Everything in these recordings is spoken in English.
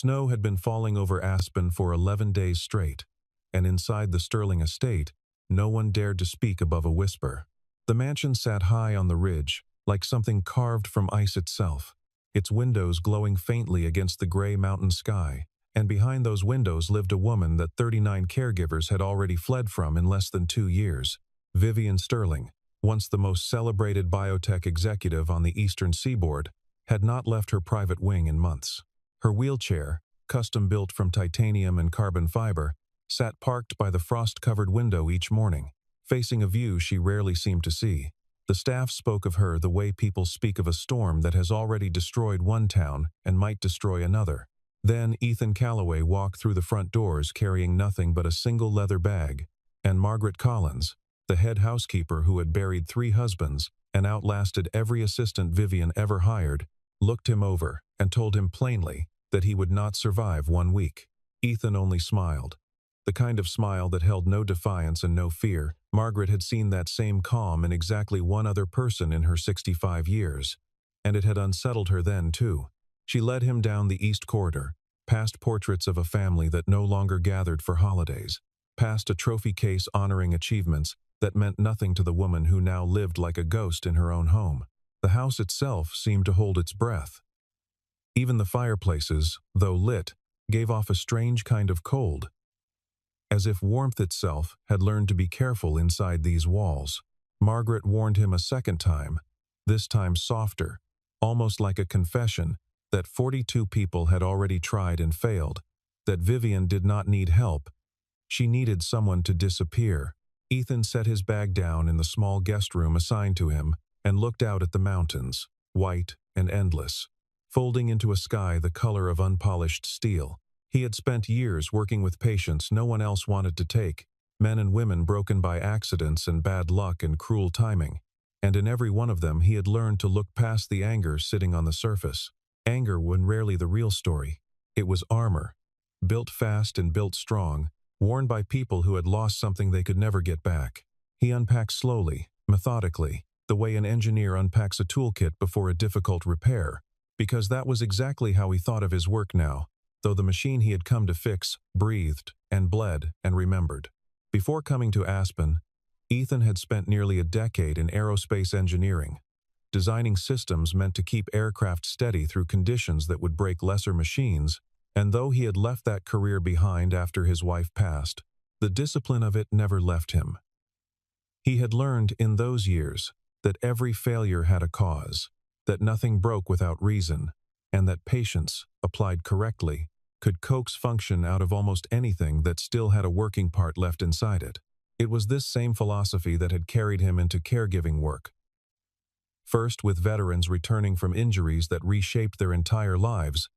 Snow had been falling over Aspen for 11 days straight, and inside the Sterling estate, no one dared to speak above a whisper. The mansion sat high on the ridge, like something carved from ice itself, its windows glowing faintly against the gray mountain sky, and behind those windows lived a woman that 39 caregivers had already fled from in less than 2 years. Vivian Sterling, once the most celebrated biotech executive on the eastern seaboard, had not left her private wing in months. Her wheelchair, custom-built from titanium and carbon fiber, sat parked by the frost-covered window each morning, facing a view she rarely seemed to see. The staff spoke of her the way people speak of a storm that has already destroyed one town and might destroy another. Then Ethan Calloway walked through the front doors carrying nothing but a single leather bag, and Margaret Collins, the head housekeeper who had buried 3 husbands and outlasted every assistant Vivian ever hired, looked him over and told him plainly that he would not survive 1 week. Ethan only smiled, the kind of smile that held no defiance and no fear. Margaret had seen that same calm in exactly one other person in her 65 years, and it had unsettled her then too. She led him down the east corridor, past portraits of a family that no longer gathered for holidays, past a trophy case honoring achievements that meant nothing to the woman who now lived like a ghost in her own home. The house itself seemed to hold its breath. Even the fireplaces, though lit, gave off a strange kind of cold, as if warmth itself had learned to be careful inside these walls. Margaret warned him a second time, this time softer, almost like a confession, that 42 people had already tried and failed, that Vivian did not need help. She needed someone to disappear. Ethan set his bag down in the small guest room assigned to him and looked out at the mountains, white and endless, folding into a sky the color of unpolished steel. He had spent years working with patients no one else wanted to take, men and women broken by accidents and bad luck and cruel timing, and in every one of them he had learned to look past the anger sitting on the surface. Anger was rarely the real story. It was armor, built fast and built strong, worn by people who had lost something they could never get back. He unpacked slowly, methodically, the way an engineer unpacks a toolkit before a difficult repair, because that was exactly how he thought of his work now, though the machine he had come to fix breathed and bled and remembered. Before coming to Aspen, Ethan had spent nearly a decade in aerospace engineering, designing systems meant to keep aircraft steady through conditions that would break lesser machines, and though he had left that career behind after his wife passed, the discipline of it never left him. He had learned in those years that every failure had a cause, that nothing broke without reason, and that patience, applied correctly, could coax function out of almost anything that still had a working part left inside it. It was this same philosophy that had carried him into caregiving work. First with veterans returning from injuries that reshaped their entire lives.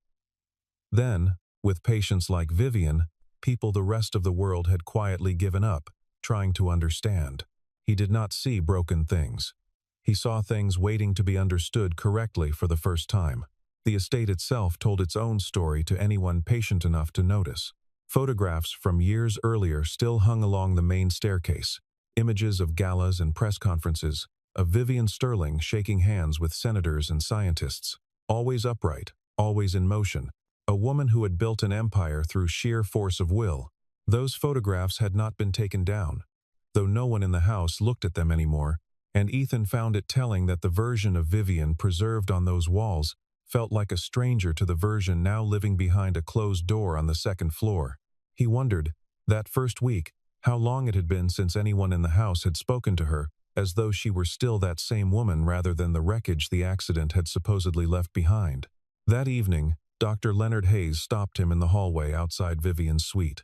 Then, with patients like Vivian, people the rest of the world had quietly given up, trying to understand. He did not see broken things. He saw things waiting to be understood correctly for the first time. The estate itself told its own story to anyone patient enough to notice. Photographs from years earlier still hung along the main staircase, images of galas and press conferences, of Vivian Sterling shaking hands with senators and scientists, always upright, always in motion, a woman who had built an empire through sheer force of will. Those photographs had not been taken down, though no one in the house looked at them anymore, and Ethan found it telling that the version of Vivian preserved on those walls felt like a stranger to the version now living behind a closed door on the second floor. He wondered, that first week, how long it had been since anyone in the house had spoken to her, as though she were still that same woman rather than the wreckage the accident had supposedly left behind. That evening, Dr. Leonard Hayes stopped him in the hallway outside Vivian's suite,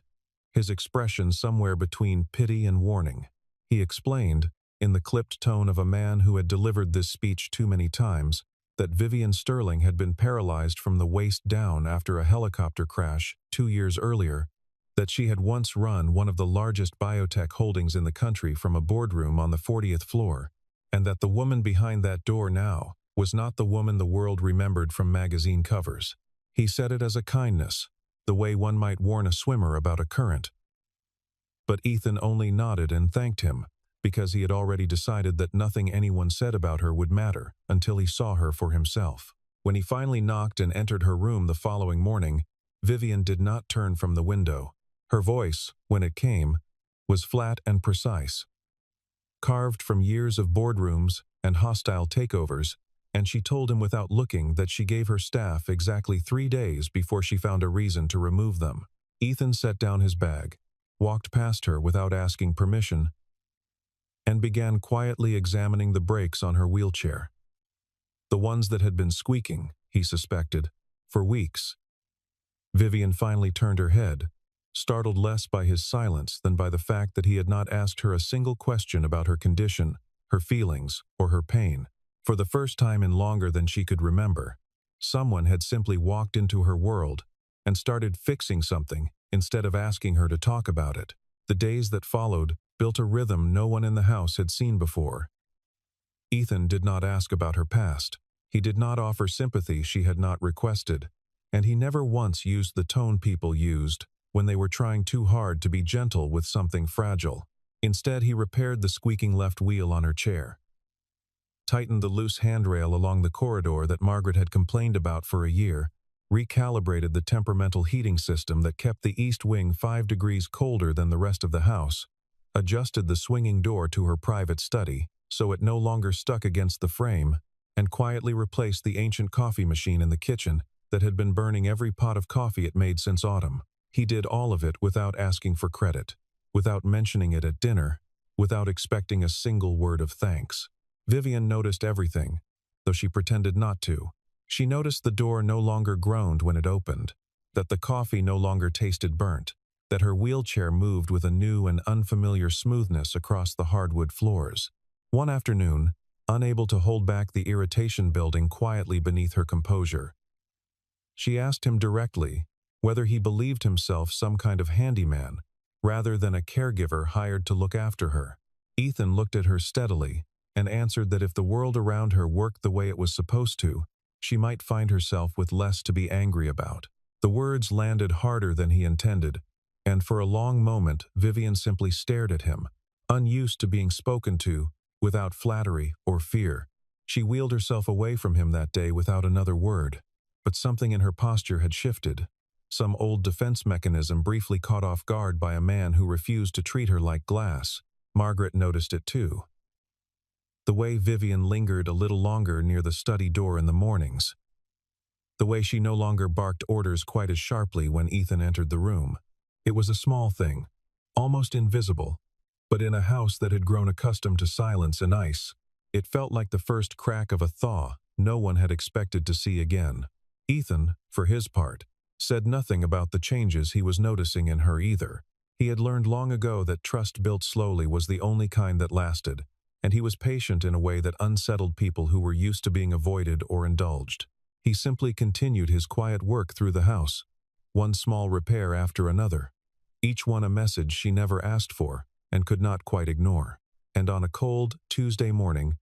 his expression somewhere between pity and warning. He explained, in the clipped tone of a man who had delivered this speech too many times, that Vivian Sterling had been paralyzed from the waist down after a helicopter crash 2 years earlier, that she had once run one of the largest biotech holdings in the country from a boardroom on the 40th floor, and that the woman behind that door now was not the woman the world remembered from magazine covers. He said it as a kindness, the way one might warn a swimmer about a current. But Ethan only nodded and thanked him, because he had already decided that nothing anyone said about her would matter until he saw her for himself. When he finally knocked and entered her room the following morning, Vivian did not turn from the window. Her voice, when it came, was flat and precise, carved from years of boardrooms and hostile takeovers, and she told him without looking that she gave her staff exactly 3 days before she found a reason to remove them. Ethan set down his bag, walked past her without asking permission, and began quietly examining the brakes on her wheelchair. The ones that had been squeaking, he suspected, for weeks. Vivian finally turned her head, startled less by his silence than by the fact that he had not asked her a single question about her condition, her feelings, or her pain. For the first time in longer than she could remember, someone had simply walked into her world and started fixing something instead of asking her to talk about it. The days that followed built a rhythm no one in the house had seen before. Ethan did not ask about her past. He did not offer sympathy she had not requested, and he never once used the tone people used when they were trying too hard to be gentle with something fragile. Instead, he repaired the squeaking left wheel on her chair, tightened the loose handrail along the corridor that Margaret had complained about for a year, recalibrated the temperamental heating system that kept the east wing 5 degrees colder than the rest of the house, adjusted the swinging door to her private study so it no longer stuck against the frame, and quietly replaced the ancient coffee machine in the kitchen that had been burning every pot of coffee it made since autumn. He did all of it without asking for credit, without mentioning it at dinner, without expecting a single word of thanks. Vivian noticed everything, though she pretended not to. She noticed the door no longer groaned when it opened, that the coffee no longer tasted burnt, that her wheelchair moved with a new and unfamiliar smoothness across the hardwood floors. One afternoon, unable to hold back the irritation building quietly beneath her composure, she asked him directly whether he believed himself some kind of handyman, rather than a caregiver hired to look after her. Ethan looked at her steadily and answered that if the world around her worked the way it was supposed to, she might find herself with less to be angry about. The words landed harder than he intended, and for a long moment Vivian simply stared at him, unused to being spoken to, without flattery or fear. She wheeled herself away from him that day without another word, but something in her posture had shifted. Some old defense mechanism briefly caught off guard by a man who refused to treat her like glass. Margaret noticed it too. The way Vivian lingered a little longer near the study door in the mornings. The way she no longer barked orders quite as sharply when Ethan entered the room. It was a small thing, almost invisible, but in a house that had grown accustomed to silence and ice, it felt like the first crack of a thaw no one had expected to see again. Ethan, for his part, said nothing about the changes he was noticing in her either. He had learned long ago that trust built slowly was the only kind that lasted, and he was patient in a way that unsettled people who were used to being avoided or indulged. He simply continued his quiet work through the house, one small repair after another, each one a message she never asked for and could not quite ignore. And on a cold Tuesday morning,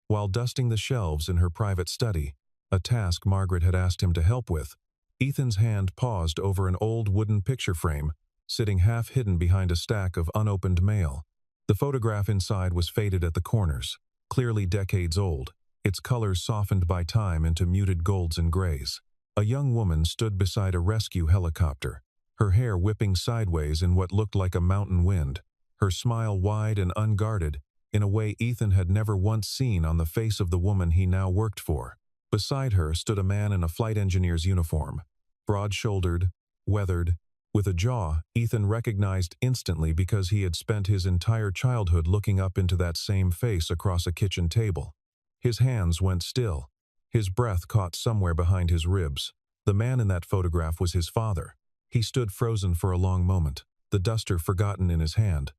while dusting the shelves in her private study, a task Margaret had asked him to help with, Ethan's hand paused over an old wooden picture frame, sitting half hidden behind a stack of unopened mail. The photograph inside was faded at the corners, clearly decades old, its colors softened by time into muted golds and grays. A young woman stood beside a rescue helicopter, her hair whipping sideways in what looked like a mountain wind, her smile wide and unguarded, in a way Ethan had never once seen on the face of the woman he now worked for. Beside her stood a man in a flight engineer's uniform, broad-shouldered, weathered, with a jaw Ethan recognized instantly because he had spent his entire childhood looking up into that same face across a kitchen table. His hands went still, his breath caught somewhere behind his ribs. The man in that photograph was his father. He stood frozen for a long moment, the duster forgotten in his hand,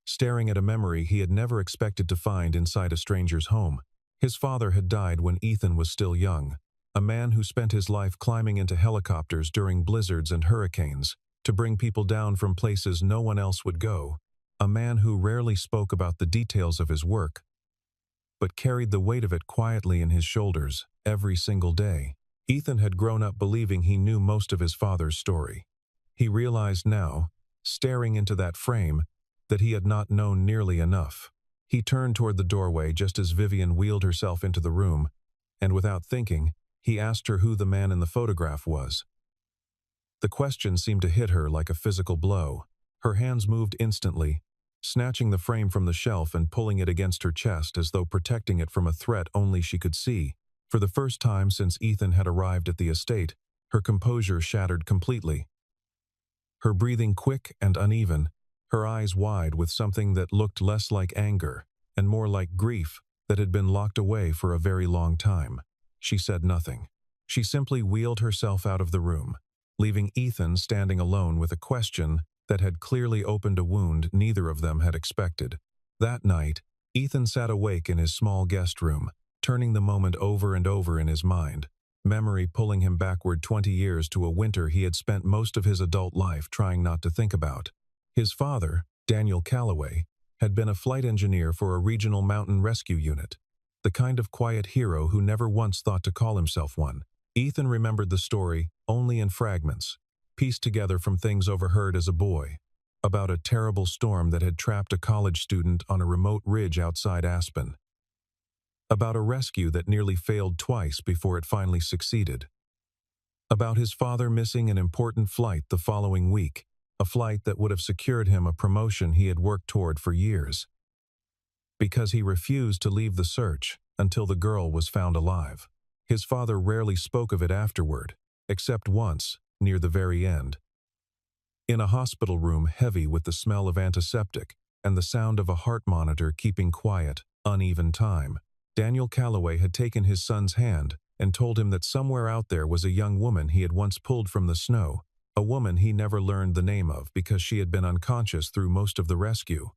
staring at a memory he had never expected to find inside a stranger's home. His father had died when Ethan was still young, a man who spent his life climbing into helicopters during blizzards and hurricanes to bring people down from places no one else would go, a man who rarely spoke about the details of his work, but carried the weight of it quietly in his shoulders every single day. Ethan had grown up believing he knew most of his father's story. He realized now, staring into that frame, that he had not known nearly enough. He turned toward the doorway just as Vivian wheeled herself into the room, and without thinking, he asked her who the man in the photograph was. The question seemed to hit her like a physical blow. Her hands moved instantly, snatching the frame from the shelf and pulling it against her chest as though protecting it from a threat only she could see. For the first time since Ethan had arrived at the estate, her composure shattered completely. Her breathing quick and uneven, her eyes wide with something that looked less like anger and more like grief that had been locked away for a very long time. She said nothing. She simply wheeled herself out of the room, leaving Ethan standing alone with a question that had clearly opened a wound neither of them had expected. That night, Ethan sat awake in his small guest room, turning the moment over and over in his mind, memory pulling him backward 20 years to a winter he had spent most of his adult life trying not to think about. His father, Daniel Calloway, had been a flight engineer for a regional mountain rescue unit, the kind of quiet hero who never once thought to call himself one. Ethan remembered the story only in fragments, pieced together from things overheard as a boy, about a terrible storm that had trapped a college student on a remote ridge outside Aspen, about a rescue that nearly failed twice before it finally succeeded, about his father missing an important flight the following week, a flight that would have secured him a promotion he had worked toward for years, because he refused to leave the search until the girl was found alive. His father rarely spoke of it afterward, except once, near the very end. In a hospital room heavy with the smell of antiseptic and the sound of a heart monitor keeping quiet, uneven time, Daniel Calloway had taken his son's hand and told him that somewhere out there was a young woman he had once pulled from the snow, a woman he never learned the name of because she had been unconscious through most of the rescue,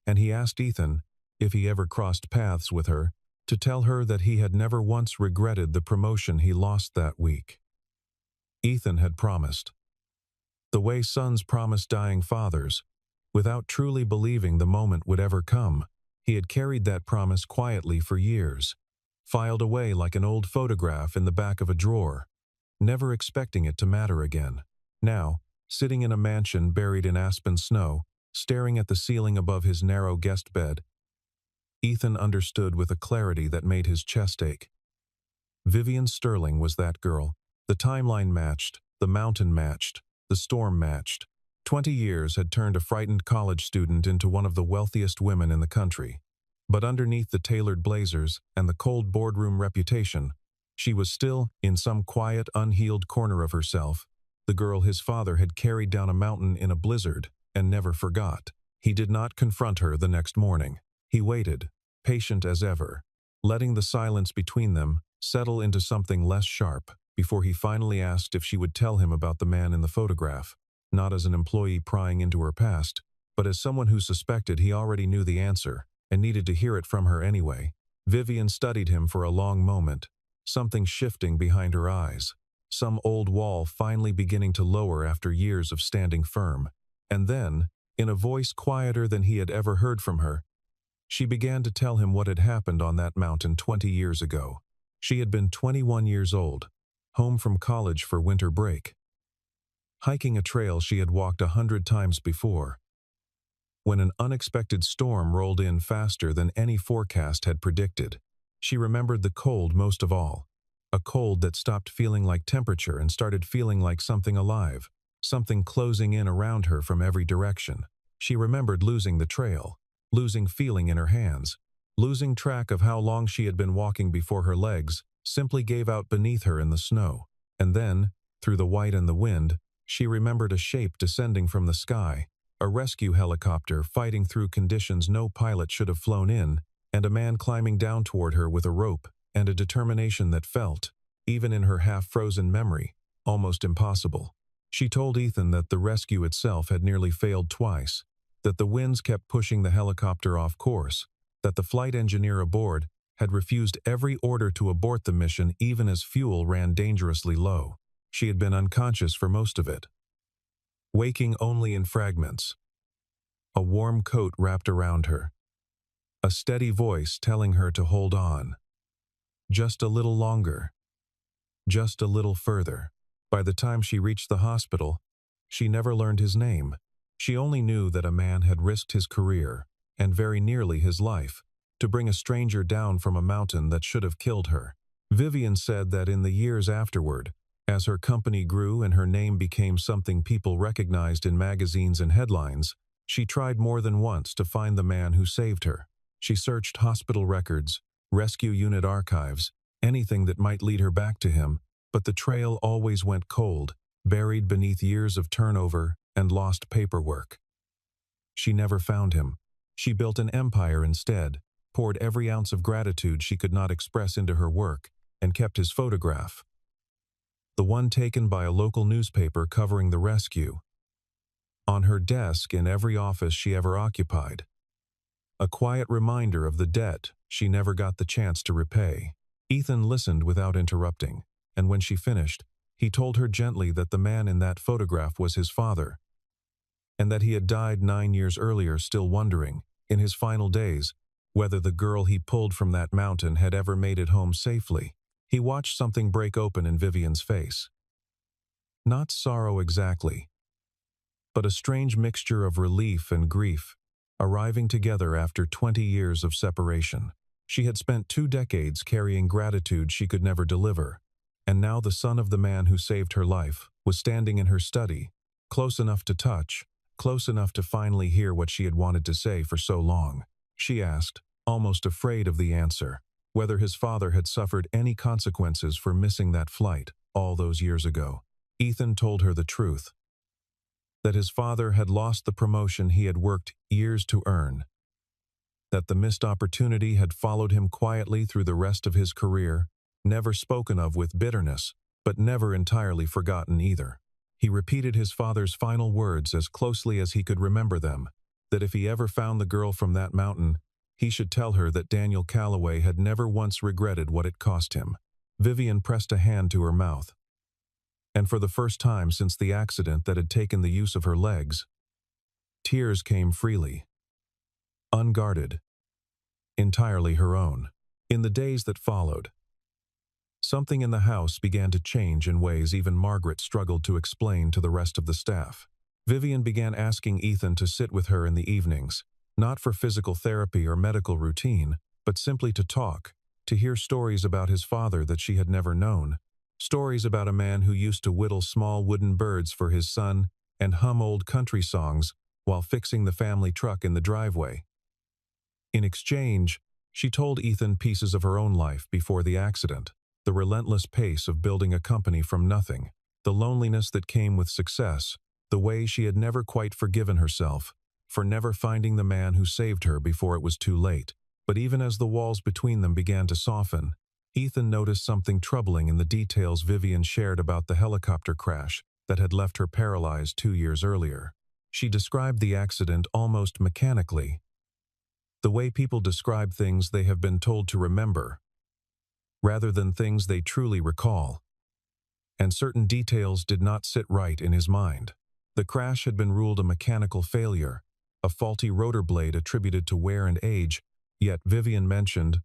and he asked Ethan, if he ever crossed paths with her, to tell her that he had never once regretted the promotion he lost that week. Ethan had promised. The way sons promise dying fathers, without truly believing the moment would ever come, he had carried that promise quietly for years, filed away like an old photograph in the back of a drawer, never expecting it to matter again. Now, sitting in a mansion buried in aspen snow, staring at the ceiling above his narrow guest bed, Ethan understood with a clarity that made his chest ache. Vivian Sterling was that girl. The timeline matched, the mountain matched, the storm matched. 20 years had turned a frightened college student into one of the wealthiest women in the country. But underneath the tailored blazers and the cold boardroom reputation, she was still, in some quiet, unhealed corner of herself, the girl his father had carried down a mountain in a blizzard and never forgot. He did not confront her the next morning. He waited, patient as ever, letting the silence between them settle into something less sharp, before he finally asked if she would tell him about the man in the photograph, not as an employee prying into her past, but as someone who suspected he already knew the answer and needed to hear it from her anyway. Vivian studied him for a long moment, something shifting behind her eyes, some old wall finally beginning to lower after years of standing firm. And then, in a voice quieter than he had ever heard from her, she began to tell him what had happened on that mountain 20 years ago. She had been 21 years old, home from college for winter break, hiking a trail she had walked 100 times before, when an unexpected storm rolled in faster than any forecast had predicted. She remembered the cold most of all, a cold that stopped feeling like temperature and started feeling like something alive, something closing in around her from every direction. She remembered losing the trail, losing feeling in her hands, losing track of how long she had been walking before her legs simply gave out beneath her in the snow. And then, through the white and the wind, she remembered a shape descending from the sky, a rescue helicopter fighting through conditions no pilot should have flown in, and a man climbing down toward her with a rope and a determination that felt, even in her half-frozen memory, almost impossible. She told Ethan that the rescue itself had nearly failed twice, that the winds kept pushing the helicopter off course, that the flight engineer aboard had refused every order to abort the mission even as fuel ran dangerously low. She had been unconscious for most of it, waking only in fragments. A warm coat wrapped around her, a steady voice telling her to hold on. Just a little longer, just a little further. By the time she reached the hospital, she never learned his name. She only knew that a man had risked his career, and very nearly his life, to bring a stranger down from a mountain that should have killed her. Vivian said that in the years afterward, As her company grew and her name became something people recognized in magazines and headlines, she tried more than once to find the man who saved her. She searched hospital records, rescue unit archives, anything that might lead her back to him, but the trail always went cold, buried beneath years of turnover and lost paperwork. She never found him. She built an empire instead, poured every ounce of gratitude she could not express into her work, and kept his photograph, the one taken by a local newspaper covering the rescue, on her desk in every office she ever occupied. A quiet reminder of the debt she never got the chance to repay. Ethan listened without interrupting, and when she finished, he told her gently that the man in that photograph was his father, and that he had died 9 years earlier, still wondering, in his final days, whether the girl he pulled from that mountain had ever made it home safely. He watched something break open in Vivian's face. Not sorrow exactly, but a strange mixture of relief and grief, arriving together after 20 years of separation. She had spent 2 decades carrying gratitude she could never deliver, and now the son of the man who saved her life was standing in her study, close enough to touch, close enough to finally hear what she had wanted to say for so long. She asked, almost afraid of the answer, whether his father had suffered any consequences for missing that flight all those years ago. Ethan told her the truth, that his father had lost the promotion he had worked years to earn, that the missed opportunity had followed him quietly through the rest of his career, never spoken of with bitterness, but never entirely forgotten either. He repeated his father's final words as closely as he could remember them, that if he ever found the girl from that mountain, he should tell her that Daniel Calloway had never once regretted what it cost him. Vivian pressed a hand to her mouth, and for the first time since the accident that had taken the use of her legs, tears came freely, unguarded, entirely her own. In the days that followed, something in the house began to change in ways even Margaret struggled to explain to the rest of the staff. Vivian began asking Ethan to sit with her in the evenings, not for physical therapy or medical routine, but simply to talk, to hear stories about his father that she had never known, stories about a man who used to whittle small wooden birds for his son and hum old country songs while fixing the family truck in the driveway. In exchange, she told Ethan pieces of her own life before the accident, the relentless pace of building a company from nothing, the loneliness that came with success, the way she had never quite forgiven herself for never finding the man who saved her before it was too late. But even as the walls between them began to soften, Ethan noticed something troubling in the details Vivian shared about the helicopter crash that had left her paralyzed 2 years earlier. She described the accident almost mechanically, the way people describe things they have been told to remember, rather than things they truly recall. And certain details did not sit right in his mind. The crash had been ruled a mechanical failure, a faulty rotor blade attributed to wear and age, yet Vivian mentioned,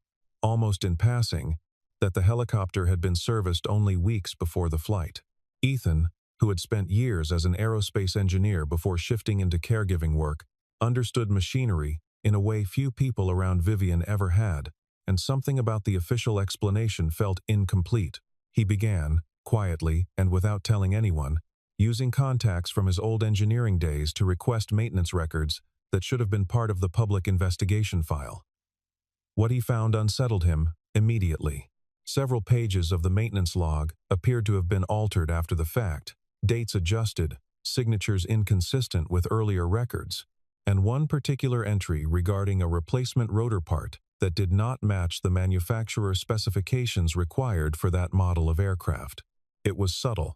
almost in passing, that the helicopter had been serviced only weeks before the flight. Ethan, who had spent years as an aerospace engineer before shifting into caregiving work, understood machinery in a way few people around Vivian ever had, and something about the official explanation felt incomplete. He began, quietly and without telling anyone, using contacts from his old engineering days to request maintenance records that should have been part of the public investigation file. What he found unsettled him immediately. Several pages of the maintenance log appeared to have been altered after the fact, dates adjusted, signatures inconsistent with earlier records, and one particular entry regarding a replacement rotor part that did not match the manufacturer's specifications required for that model of aircraft. It was subtle,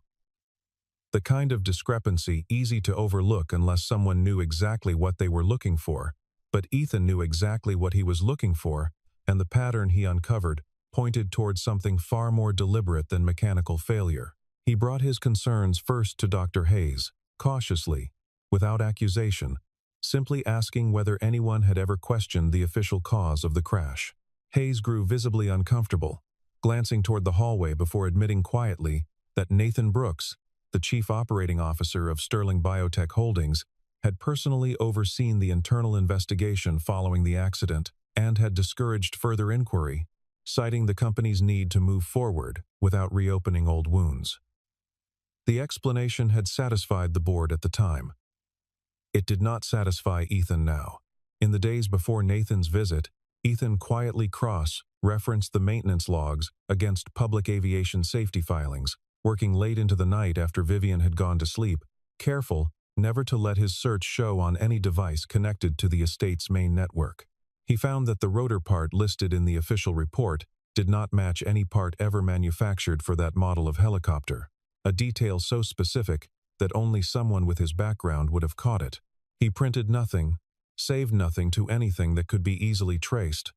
the kind of discrepancy easy to overlook unless someone knew exactly what they were looking for, but Ethan knew exactly what he was looking for, and the pattern he uncovered pointed towards something far more deliberate than mechanical failure. He brought his concerns first to Dr. Hayes, cautiously, without accusation, simply asking whether anyone had ever questioned the official cause of the crash. Hayes grew visibly uncomfortable, glancing toward the hallway before admitting quietly that Nathan Brooks, the chief operating officer of Sterling Biotech Holdings, had personally overseen the internal investigation following the accident and had discouraged further inquiry, citing the company's need to move forward without reopening old wounds. The explanation had satisfied the board at the time. It did not satisfy Ethan now. In the days before Nathan's visit, Ethan quietly cross-referenced the maintenance logs against public aviation safety filings, working late into the night after Vivian had gone to sleep, careful never to let his search show on any device connected to the estate's main network. He found that the rotor part listed in the official report did not match any part ever manufactured for that model of helicopter, a detail so specific that only someone with his background would have caught it. He printed nothing, saved nothing to anything that could be easily traced,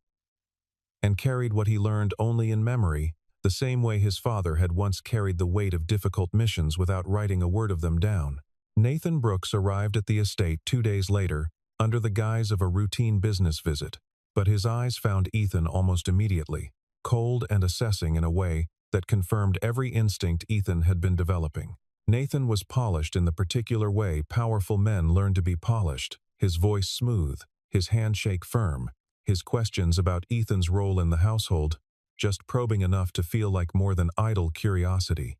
and carried what he learned only in memory, the same way his father had once carried the weight of difficult missions without writing a word of them down. Nathan Brooks arrived at the estate 2 days later, under the guise of a routine business visit, but his eyes found Ethan almost immediately, cold and assessing in a way that confirmed every instinct Ethan had been developing. Nathan was polished in the particular way powerful men learn to be polished, his voice smooth, his handshake firm, his questions about Ethan's role in the household just probing enough to feel like more than idle curiosity.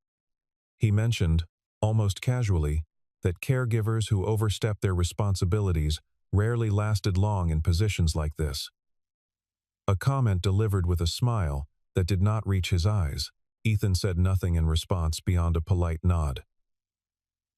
He mentioned, almost casually, that caregivers who overstep their responsibilities rarely lasted long in positions like this. A comment delivered with a smile that did not reach his eyes. Ethan said nothing in response beyond a polite nod.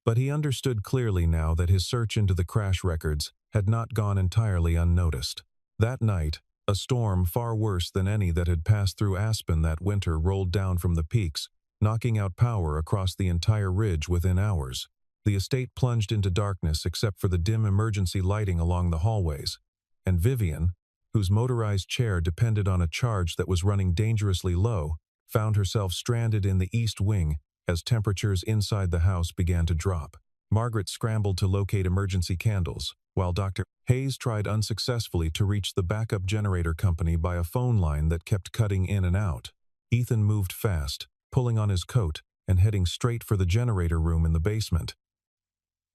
But he understood clearly now that his search into the crash records had not gone entirely unnoticed. That night, a storm far worse than any that had passed through Aspen that winter rolled down from the peaks, knocking out power across the entire ridge within hours. The estate plunged into darkness except for the dim emergency lighting along the hallways, and Vivian, whose motorized chair depended on a charge that was running dangerously low, found herself stranded in the east wing as temperatures inside the house began to drop. Margaret scrambled to locate emergency candles, while Dr. Hayes tried unsuccessfully to reach the backup generator company by a phone line that kept cutting in and out. Ethan moved fast, pulling on his coat and heading straight for the generator room in the basement,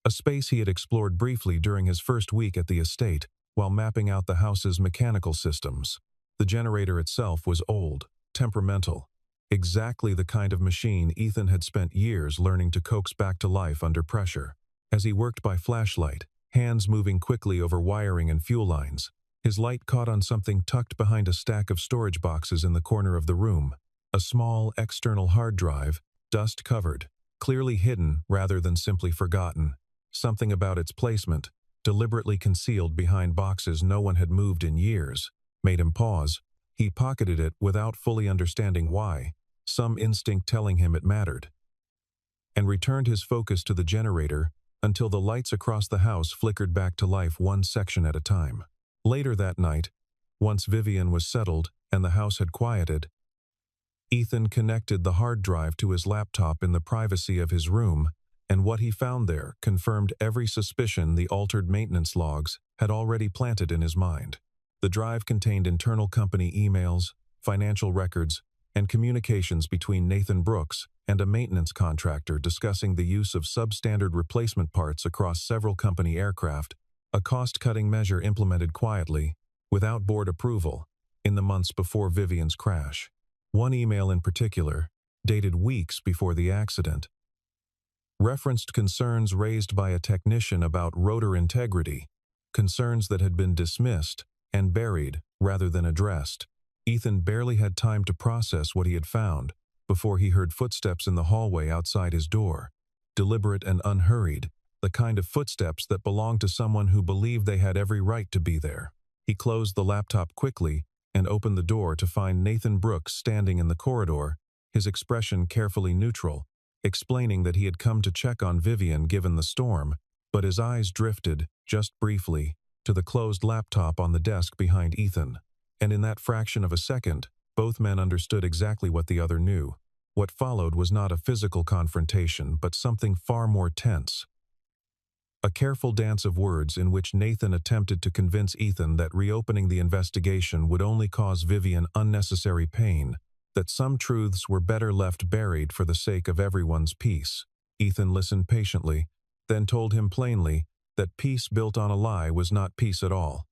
a space he had explored briefly during his first week at the estate while mapping out the house's mechanical systems. The generator itself was old, temperamental, exactly the kind of machine Ethan had spent years learning to coax back to life under pressure. As he worked by flashlight, hands moving quickly over wiring and fuel lines, his light caught on something tucked behind a stack of storage boxes in the corner of the room. A small external hard drive, dust-covered, clearly hidden rather than simply forgotten. Something about its placement, deliberately concealed behind boxes no one had moved in years, made him pause. He pocketed it without fully understanding why, some instinct telling him it mattered, and returned his focus to the generator until the lights across the house flickered back to life one section at a time. Later that night, once Vivian was settled and the house had quieted, Ethan connected the hard drive to his laptop in the privacy of his room, and what he found there confirmed every suspicion the altered maintenance logs had already planted in his mind. The drive contained internal company emails, financial records, and communications between Nathan Brooks and a maintenance contractor discussing the use of substandard replacement parts across several company aircraft, a cost-cutting measure implemented quietly, without board approval, in the months before Vivian's crash. One email in particular, dated weeks before the accident, referenced concerns raised by a technician about rotor integrity, concerns that had been dismissed and buried rather than addressed. Ethan barely had time to process what he had found before he heard footsteps in the hallway outside his door, deliberate and unhurried, the kind of footsteps that belonged to someone who believed they had every right to be there. He closed the laptop quickly and opened the door to find Nathan Brooks standing in the corridor, his expression carefully neutral, explaining that he had come to check on Vivian given the storm, but his eyes drifted, just briefly, to the closed laptop on the desk behind Ethan. And in that fraction of a second, both men understood exactly what the other knew. What followed was not a physical confrontation, but something far more tense. A careful dance of words in which Nathan attempted to convince Ethan that reopening the investigation would only cause Vivian unnecessary pain, that some truths were better left buried for the sake of everyone's peace. Ethan listened patiently, then told him plainly that peace built on a lie was not peace at all,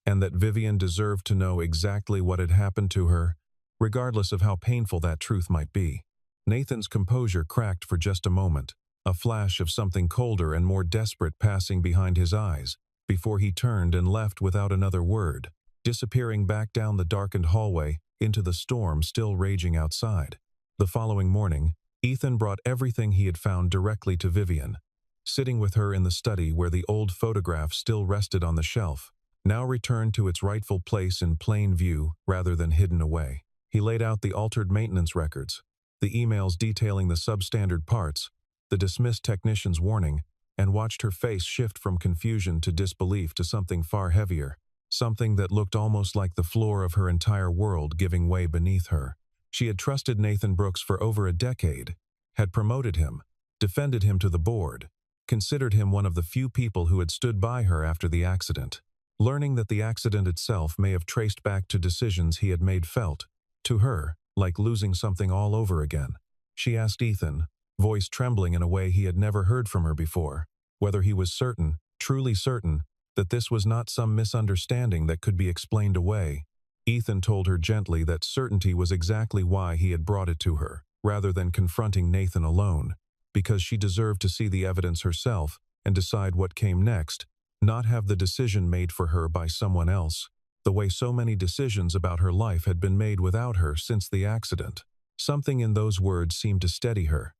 and that Vivian deserved to know exactly what had happened to her, regardless of how painful that truth might be. Nathan's composure cracked for just a moment, a flash of something colder and more desperate passing behind his eyes, before he turned and left without another word, disappearing back down the darkened hallway into the storm still raging outside. The following morning, Ethan brought everything he had found directly to Vivian, sitting with her in the study where the old photograph still rested on the shelf, now returned to its rightful place in plain view rather than hidden away. He laid out the altered maintenance records, the emails detailing the substandard parts, the dismissed technician's warning, and watched her face shift from confusion to disbelief to something far heavier, something that looked almost like the floor of her entire world giving way beneath her. She had trusted Nathan Brooks for over a decade, had promoted him, defended him to the board, considered him one of the few people who had stood by her after the accident. Learning that the accident itself may have traced back to decisions he had made felt, to her, like losing something all over again. She asked Ethan, voice trembling in a way he had never heard from her before, whether he was certain, truly certain, that this was not some misunderstanding that could be explained away. Ethan told her gently that certainty was exactly why he had brought it to her, rather than confronting Nathan alone, because she deserved to see the evidence herself and decide what came next, not have the decision made for her by someone else, the way so many decisions about her life had been made without her since the accident. Something in those words seemed to steady her.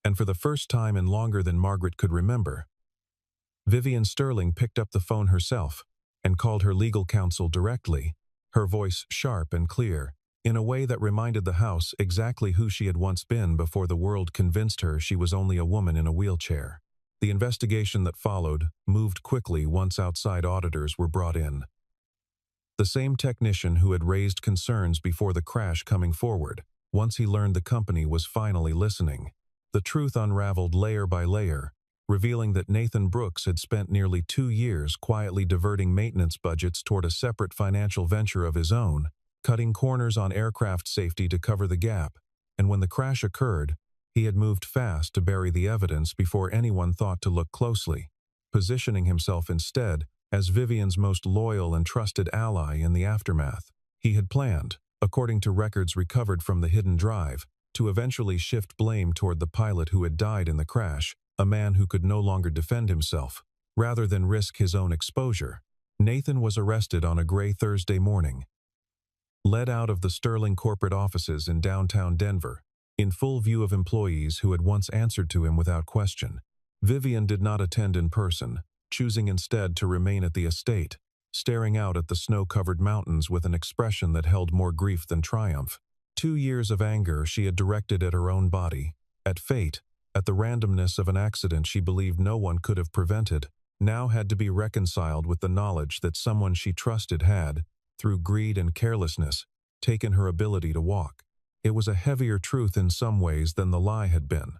And for the first time in longer than Margaret could remember, Vivian Sterling picked up the phone herself and called her legal counsel directly, her voice sharp and clear, in a way that reminded the house exactly who she had once been before the world convinced her she was only a woman in a wheelchair. The investigation that followed moved quickly once outside auditors were brought in. The same technician who had raised concerns before the crash coming forward, once he learned the company was finally listening. The truth unraveled layer by layer, revealing that Nathan Brooks had spent nearly 2 years quietly diverting maintenance budgets toward a separate financial venture of his own, cutting corners on aircraft safety to cover the gap, and when the crash occurred, he had moved fast to bury the evidence before anyone thought to look closely, positioning himself instead as Vivian's most loyal and trusted ally in the aftermath. He had planned, according to records recovered from the hidden drive, to eventually shift blame toward the pilot who had died in the crash, a man who could no longer defend himself. Rather than risk his own exposure, Nathan was arrested on a gray Thursday morning, led out of the Sterling corporate offices in downtown Denver, in full view of employees who had once answered to him without question. Vivian did not attend in person, choosing instead to remain at the estate, staring out at the snow-covered mountains with an expression that held more grief than triumph. 2 years of anger she had directed at her own body, at fate, at the randomness of an accident she believed no one could have prevented, now had to be reconciled with the knowledge that someone she trusted had, through greed and carelessness, taken her ability to walk. It was a heavier truth in some ways than the lie had been.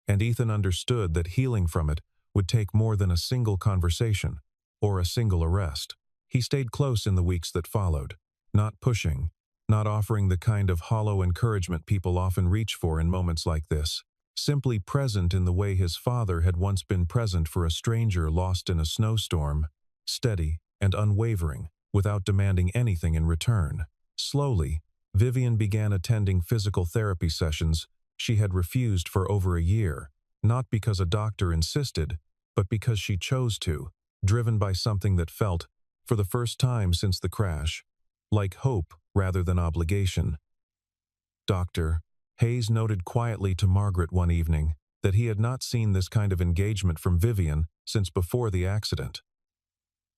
And Ethan understood that healing from it would take more than a single conversation or a single arrest. He stayed close in the weeks that followed, not pushing, not offering the kind of hollow encouragement people often reach for in moments like this, simply present in the way his father had once been present for a stranger lost in a snowstorm, steady and unwavering, without demanding anything in return. Slowly, Vivian began attending physical therapy sessions she had refused for over a year, not because a doctor insisted, but because she chose to, driven by something that felt, for the first time since the crash, like hope rather than obligation. Dr. Hayes noted quietly to Margaret one evening that he had not seen this kind of engagement from Vivian since before the accident.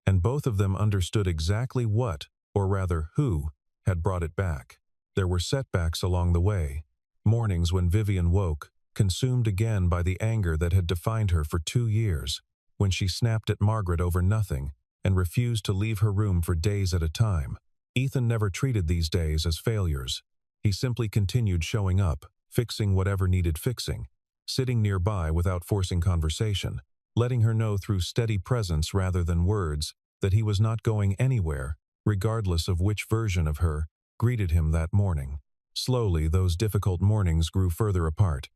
And both of them understood exactly what, or rather who, had brought it back. There were setbacks along the way, mornings when Vivian woke, consumed again by the anger that had defined her for 2 years, when she snapped at Margaret over nothing and refused to leave her room for days at a time. Ethan never treated these days as failures. He simply continued showing up, fixing whatever needed fixing, sitting nearby without forcing conversation, letting her know through steady presence rather than words that he was not going anywhere, regardless of which version of her greeted him that morning. Slowly, those difficult mornings grew further apart,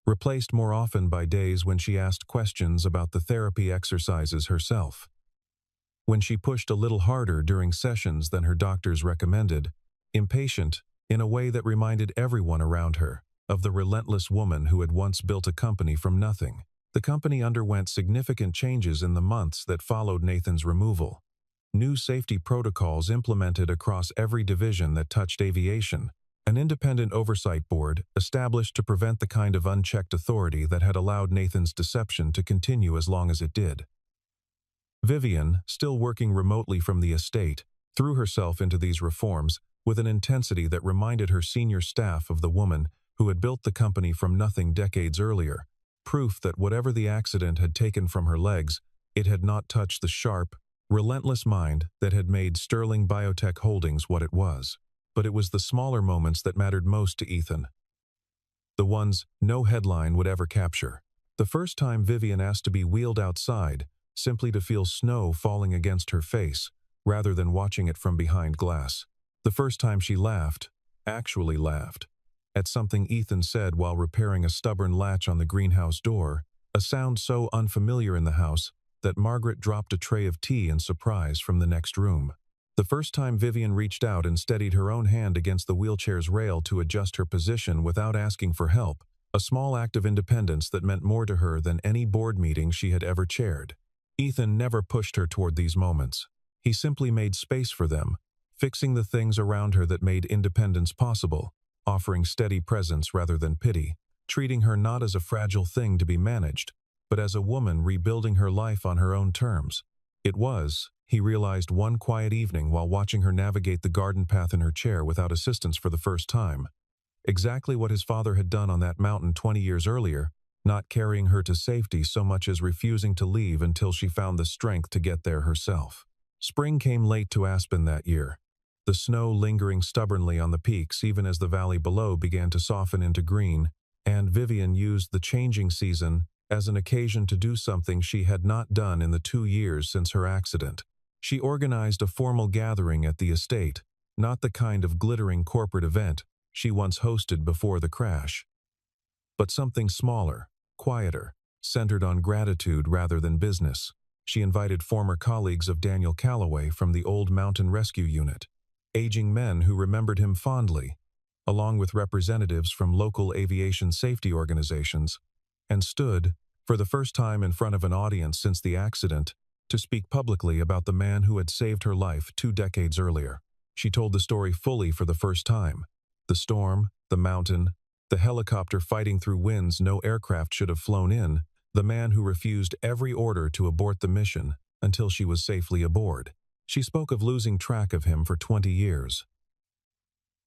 replaced more often by days when she asked questions about the therapy exercises herself, when she pushed a little harder during sessions than her doctors recommended, impatient in a way that reminded everyone around her of the relentless woman who had once built a company from nothing. The company underwent significant changes in the months that followed Nathan's removal. New safety protocols implemented across every division that touched aviation, an independent oversight board established to prevent the kind of unchecked authority that had allowed Nathan's deception to continue as long as it did. Vivian, still working remotely from the estate, threw herself into these reforms with an intensity that reminded her senior staff of the woman who had built the company from nothing decades earlier, proof that whatever the accident had taken from her legs, it had not touched the sharp, relentless mind that had made Sterling Biotech Holdings what it was. But it was the smaller moments that mattered most to Ethan. The ones no headline would ever capture. The first time Vivian asked to be wheeled outside, simply to feel snow falling against her face, rather than watching it from behind glass. The first time she laughed, actually laughed, at something Ethan said while repairing a stubborn latch on the greenhouse door, a sound so unfamiliar in the house that Margaret dropped a tray of tea in surprise from the next room. The first time Vivian reached out and steadied her own hand against the wheelchair's rail to adjust her position without asking for help, a small act of independence that meant more to her than any board meeting she had ever chaired. Ethan never pushed her toward these moments. He simply made space for them, fixing the things around her that made independence possible, offering steady presence rather than pity, treating her not as a fragile thing to be managed, but as a woman rebuilding her life on her own terms. It was, he realized one quiet evening while watching her navigate the garden path in her chair without assistance for the first time, exactly what his father had done on that mountain 20 years earlier, not carrying her to safety so much as refusing to leave until she found the strength to get there herself. Spring came late to Aspen that year, the snow lingering stubbornly on the peaks even as the valley below began to soften into green, and Vivian used the changing season as an occasion to do something she had not done in the 2 years since her accident. She organized a formal gathering at the estate, not the kind of glittering corporate event she once hosted before the crash, but something smaller, quieter, centered on gratitude rather than business. She invited former colleagues of Daniel Calloway from the old Mountain Rescue Unit, aging men who remembered him fondly, along with representatives from local aviation safety organizations, and stood, for the first time in front of an audience since the accident, to speak publicly about the man who had saved her life 2 decades earlier. She told the story fully for the first time. The storm, the mountain, the helicopter fighting through winds no aircraft should have flown in, the man who refused every order to abort the mission until she was safely aboard. She spoke of losing track of him for 20 years,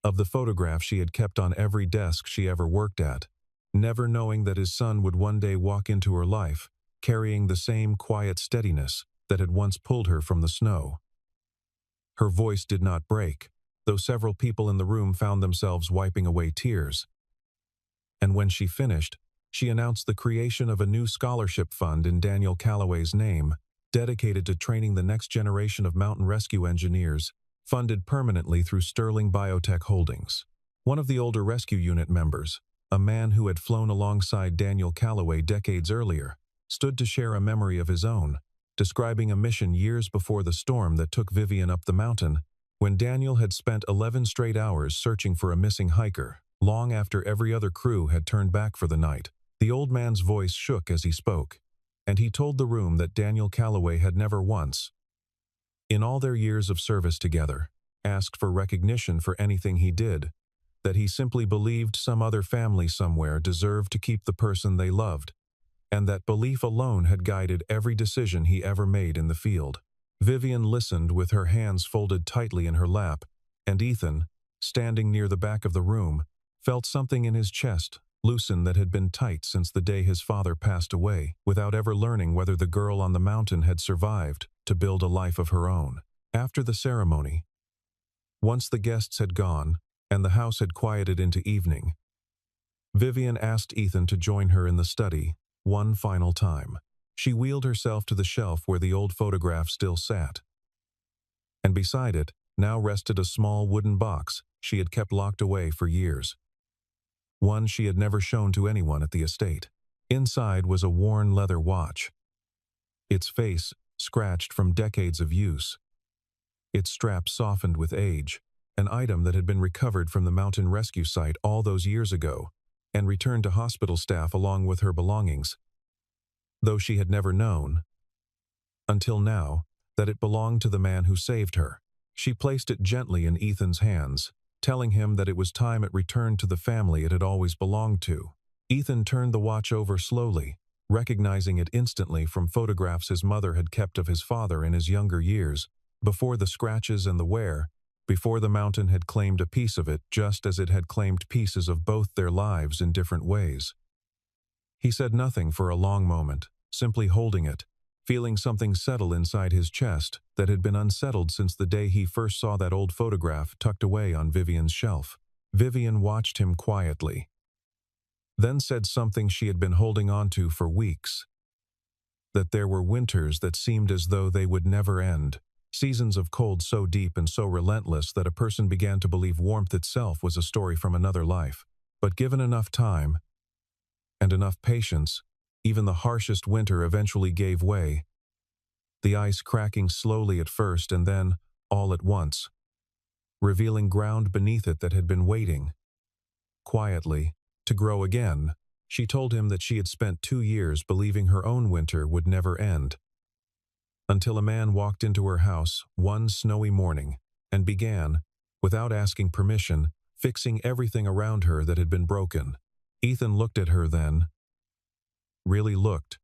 of the photograph she had kept on every desk she ever worked at, never knowing that his son would one day walk into her life, carrying the same quiet steadiness that had once pulled her from the snow. Her voice did not break, though several people in the room found themselves wiping away tears. And when she finished, she announced the creation of a new scholarship fund in Daniel Calloway's name, dedicated to training the next generation of mountain rescue engineers, funded permanently through Sterling Biotech Holdings. One of the older rescue unit members, a man who had flown alongside Daniel Calloway decades earlier, stood to share a memory of his own, describing a mission years before the storm that took Vivian up the mountain, when Daniel had spent 11 straight hours searching for a missing hiker, long after every other crew had turned back for the night. The old man's voice shook as he spoke, and he told the room that Daniel Calloway had never once, in all their years of service together, asked for recognition for anything he did, that he simply believed some other family somewhere deserved to keep the person they loved, and that belief alone had guided every decision he ever made in the field. Vivian listened with her hands folded tightly in her lap, and Ethan, standing near the back of the room, felt something in his chest loosen that had been tight since the day his father passed away, without ever learning whether the girl on the mountain had survived to build a life of her own. After the ceremony, once the guests had gone and the house had quieted into evening, Vivian asked Ethan to join her in the study one final time. She wheeled herself to the shelf where the old photograph still sat, and beside it now rested a small wooden box she had kept locked away for years, one she had never shown to anyone at the estate. Inside was a worn leather watch, its face scratched from decades of use, its strap softened with age, an item that had been recovered from the mountain rescue site all those years ago, and returned to hospital staff along with her belongings, though she had never known, until now, that it belonged to the man who saved her. She placed it gently in Ethan's hands, telling him that it was time it returned to the family it had always belonged to. Ethan turned the watch over slowly, recognizing it instantly from photographs his mother had kept of his father in his younger years, before the scratches and the wear, before the mountain had claimed a piece of it just as it had claimed pieces of both their lives in different ways. He said nothing for a long moment, simply holding it, feeling something settle inside his chest that had been unsettled since the day he first saw that old photograph tucked away on Vivian's shelf. Vivian watched him quietly, then said something she had been holding on to for weeks. That there were winters that seemed as though they would never end, seasons of cold so deep and so relentless that a person began to believe warmth itself was a story from another life. But given enough time and enough patience, even the harshest winter eventually gave way, the ice cracking slowly at first and then, all at once, revealing ground beneath it that had been waiting, quietly, to grow again. She told him that she had spent 2 years believing her own winter would never end, until a man walked into her house one snowy morning and began, without asking permission, fixing everything around her that had been broken. Ethan looked at her then, really looked,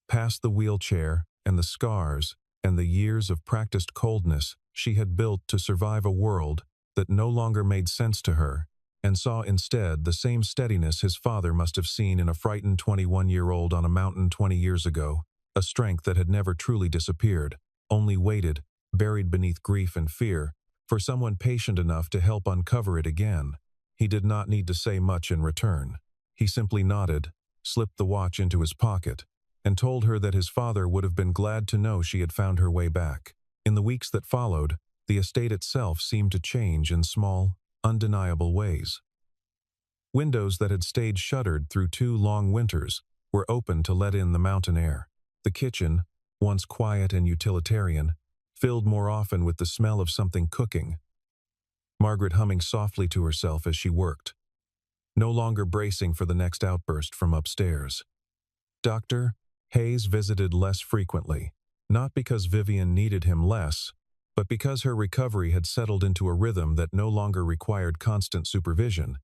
past the wheelchair and the scars and the years of practiced coldness she had built to survive a world that no longer made sense to her, and saw instead the same steadiness his father must have seen in a frightened 21-year-old on a mountain 20 years ago, a strength that had never truly disappeared, only waited, buried beneath grief and fear, for someone patient enough to help uncover it again. He did not need to say much in return. He simply nodded, slipped the watch into his pocket, and told her that his father would have been glad to know she had found her way back. In the weeks that followed, the estate itself seemed to change in small, undeniable ways. Windows that had stayed shuttered through 2 long winters were open to let in the mountain air. The kitchen, once quiet and utilitarian, filled more often with the smell of something cooking, Margaret humming softly to herself as she worked, no longer bracing for the next outburst from upstairs. Dr. Hayes visited less frequently, not because Vivian needed him less, but because her recovery had settled into a rhythm that no longer required constant supervision.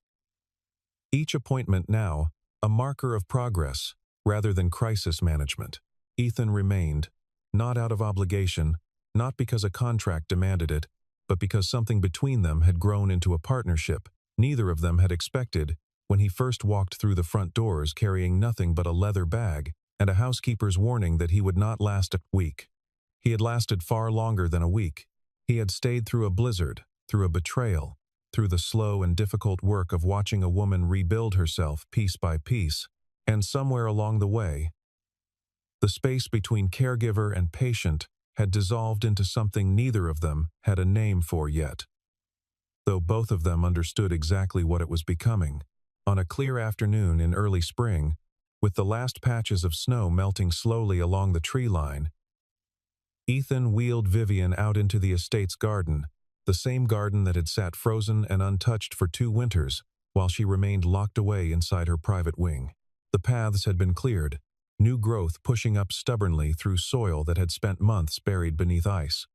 Each appointment now, a marker of progress, rather than crisis management. Ethan remained, not out of obligation, not because a contract demanded it, but because something between them had grown into a partnership neither of them had expected when he first walked through the front doors carrying nothing but a leather bag and a housekeeper's warning that he would not last a week. He had lasted far longer than a week. He had stayed through a blizzard, through a betrayal, through the slow and difficult work of watching a woman rebuild herself piece by piece, and somewhere along the way, the space between caregiver and patient had dissolved into something neither of them had a name for yet, though both of them understood exactly what it was becoming. On a clear afternoon in early spring, with the last patches of snow melting slowly along the tree line, Ethan wheeled Vivian out into the estate's garden, the same garden that had sat frozen and untouched for 2 winters, while she remained locked away inside her private wing. The paths had been cleared, new growth pushing up stubbornly through soil that had spent months buried beneath ice.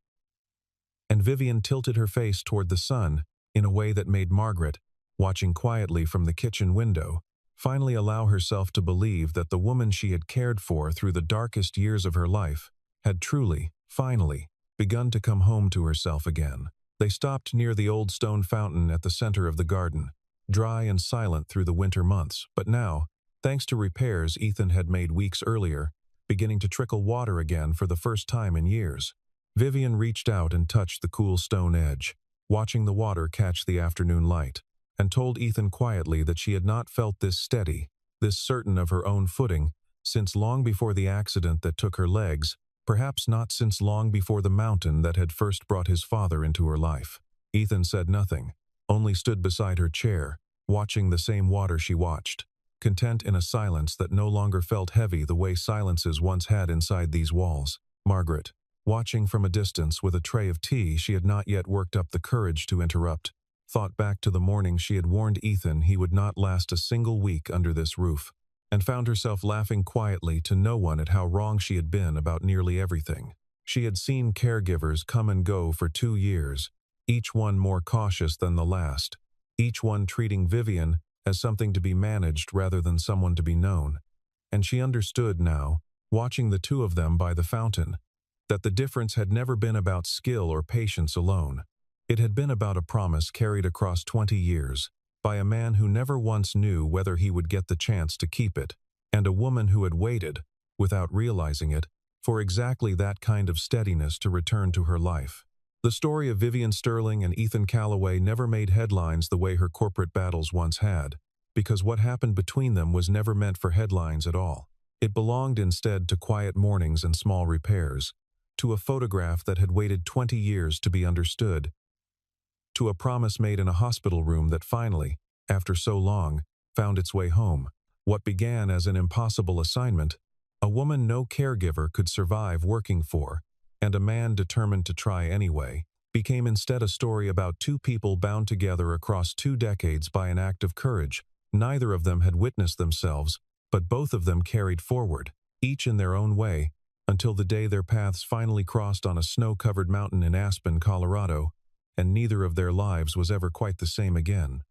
And Vivian tilted her face toward the sun in a way that made Margaret, watching quietly from the kitchen window, finally allow herself to believe that the woman she had cared for through the darkest years of her life had truly, finally, begun to come home to herself again. They stopped near the old stone fountain at the center of the garden, dry and silent through the winter months, but now, thanks to repairs Ethan had made weeks earlier, beginning to trickle water again for the first time in years. Vivian reached out and touched the cool stone edge, watching the water catch the afternoon light, and told Ethan quietly that she had not felt this steady, this certain of her own footing, since long before the accident that took her legs, perhaps not since long before the mountain that had first brought his father into her life. Ethan said nothing, only stood beside her chair, watching the same water she watched, content in a silence that no longer felt heavy the way silences once had inside these walls. Margaret, watching from a distance with a tray of tea she had not yet worked up the courage to interrupt, thought back to the morning she had warned Ethan he would not last a single week under this roof, and found herself laughing quietly to no one at how wrong she had been about nearly everything. She had seen caregivers come and go for 2 years, each one more cautious than the last, each one treating Vivian as something to be managed rather than someone to be known. And she understood now, watching the two of them by the fountain, that the difference had never been about skill or patience alone. It had been about a promise carried across 20 years, by a man who never once knew whether he would get the chance to keep it, and a woman who had waited, without realizing it, for exactly that kind of steadiness to return to her life. The story of Vivian Sterling and Ethan Calloway never made headlines the way her corporate battles once had, because what happened between them was never meant for headlines at all. It belonged instead to quiet mornings and small repairs, to a photograph that had waited 20 years to be understood, to a promise made in a hospital room that finally, after so long, found its way home. What began as an impossible assignment, a woman no caregiver could survive working for, and a man determined to try anyway, became instead a story about two people bound together across 2 decades by an act of courage. Neither of them had witnessed themselves, but both of them carried forward, each in their own way, until the day their paths finally crossed on a snow-covered mountain in Aspen, Colorado, and neither of their lives was ever quite the same again.